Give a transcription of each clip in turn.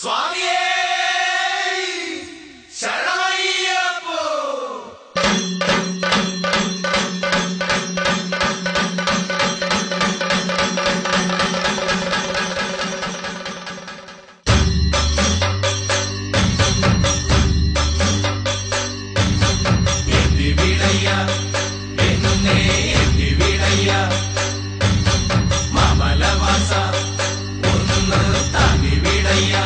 സ്വാമിയേ ശരണമയ്യപ്പോ. എന്തിവിടയ്യ എന്നെ എന്തിവിടയ്യ മാമലവാസ ഒന്ന് തന്നിവിടയ്യ.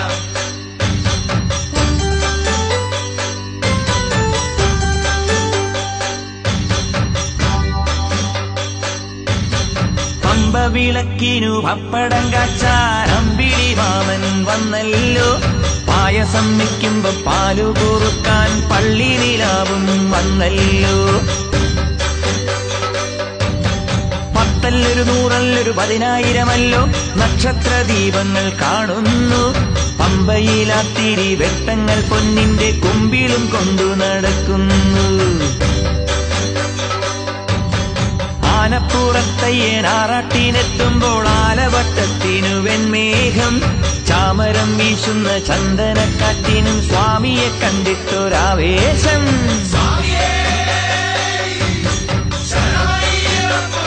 പമ്പവിളക്കിനു പപ്പടം കാച്ചാൻ അമ്പിളി മാമൻ വന്നല്ലോ. പായസം വയ്ക്കുമ്പോ പാലു കുറുക്കാൻ പള്ളി നിലാവും വന്നല്ലോ. പത്തല്ലൊരു നൂറല്ലൊരു 10,000 നക്ഷത്ര ദീപങ്ങൾ കാണുന്നു. പമ്പയിലാത്തിരി വെട്ടങ്ങൾ പൊന്നിന്റെ കുമ്പിലും കൊണ്ടു നടക്കുന്നു. ആനപ്പുറത്തയ്യനാറാട്ടിനെത്തുമ്പോൾ ആലവട്ടത്തിനു വെൺമേഘം. ചാമരം വീശുന്ന ചന്ദനക്കാറ്റിനും സ്വാമിയെ കണ്ടിട്ടൊരാവേശം. സ്വാമിയേ ശരണമയ്യപ്പോ.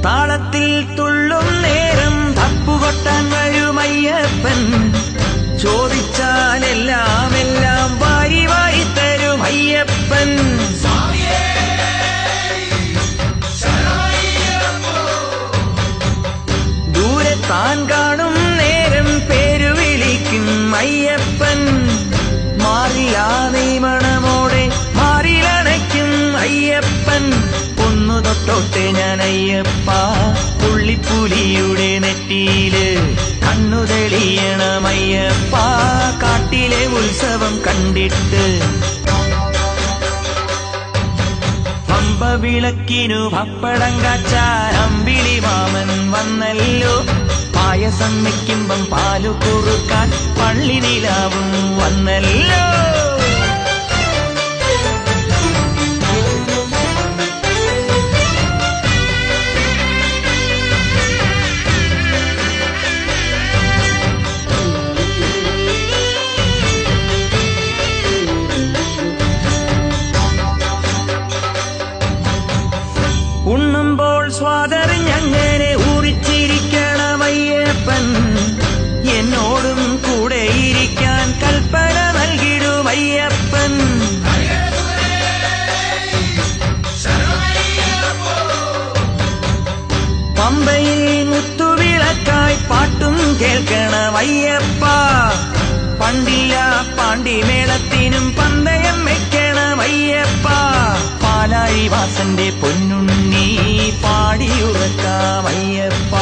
താളത്തിൽ തുള്ളും നേരം തപ്പുകൊട്ടാൻ വരുമയ്യപ്പൻ. ചോദിച്ചാലെല്ലാം എല്ലാം വാരി വാരി തരും അയ്യപ്പൻ. സ്വാമിയേ ശരണമയ്യപ്പോ. ദൂരെ താൻ കാണും നേരം പേരു വിളിക്കും അയ്യപ്പൻ. മാറിലാ നെയ്മണമോടെ മാറിലണയ്ക്കും അയ്യപ്പൻ. ഒന്നു തൊട്ടോട്ടെ ഞാൻ അയ്യപ്പ പുള്ളിപ്പുലിയുടെ നെറ്റിയില് കണ്ണു തെളിയണമയ്യപ്പ. കാട്ടിലെ ഉത്സവം കണ്ടിട്ട് പമ്പവിളക്കിനു പപ്പടം കാച്ചാൻ അമ്പിളി മാമൻ വന്നല്ലോ. പായസം വയ്ക്കുമ്പം പാലു കുറുക്കാൻ പള്ളി നിലാവും വന്നല്ലോ. ഉണ്ണുമ്പോൾ സ്വാതറിഞ്ഞങ്ങനെ ഊറിച്ചിരിക്കണമയ്യപ്പൻ. എന്നോടും കൂടെ ഇരിക്കാൻ കൽപ്പന നൽകിടുമയ്യപ്പൻ. ശരണമയ്യപ്പോ. പമ്പയിൽ മുത്തുവിളക്കായി പാട്ടും കേൾക്കണമയ്യപ്പ. പണ്ടില്ല പാണ്ടിമേളത്തിനും പന്തയം വെക്കണമയ്യപ്പ. പാലാഴിവാസന്റെ പൊന്നുണ്ണി പാടിയുറക്കാമയ്യപ്പ.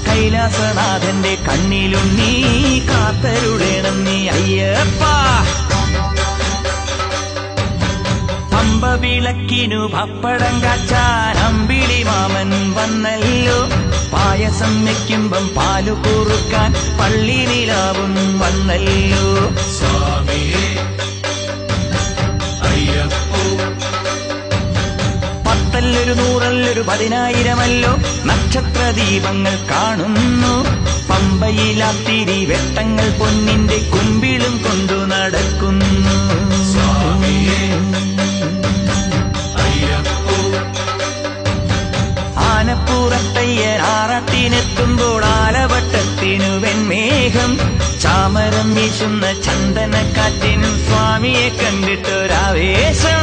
കൈലാസനാഥന്റെ കണ്ണിലുണ്ണി കാത്തരുളേണം നീ അയ്യപ്പ. പമ്പവിളക്കിനു പപ്പടം കാച്ചാൻ അമ്പിളി മാമൻ വന്നല്ലോ. പായസം വയ്ക്കുമ്പം പാലു കുറുക്കാൻ പള്ളി നിലാവും വന്നല്ലോ. സ്വാമിയേ അയ്യപ്പോ. പത്തല്ലൊരു നൂറല്ലൊരു 10,000 നക്ഷത്ര ദീപങ്ങൾ കാണുന്നു. പമ്പയിലാത്തിരി വെട്ടങ്ങൾ പൊന്നിന്റെ കുമ്പിളും കൊണ്ടു നടക്കുന്നു. സ്വാമിയേ അയ്യപ്പോ. ആനപ്പുറത്തയ്യനാറാട്ടിനെത്തുമ്പോൾ ആലവട്ടത്തിനു വെൺമേഘം. ചാമരം വീശുന്ന ചന്ദനക്കാറ്റിനും സ്വാമിയെ കണ്ടിട്ടൊരാവേശം.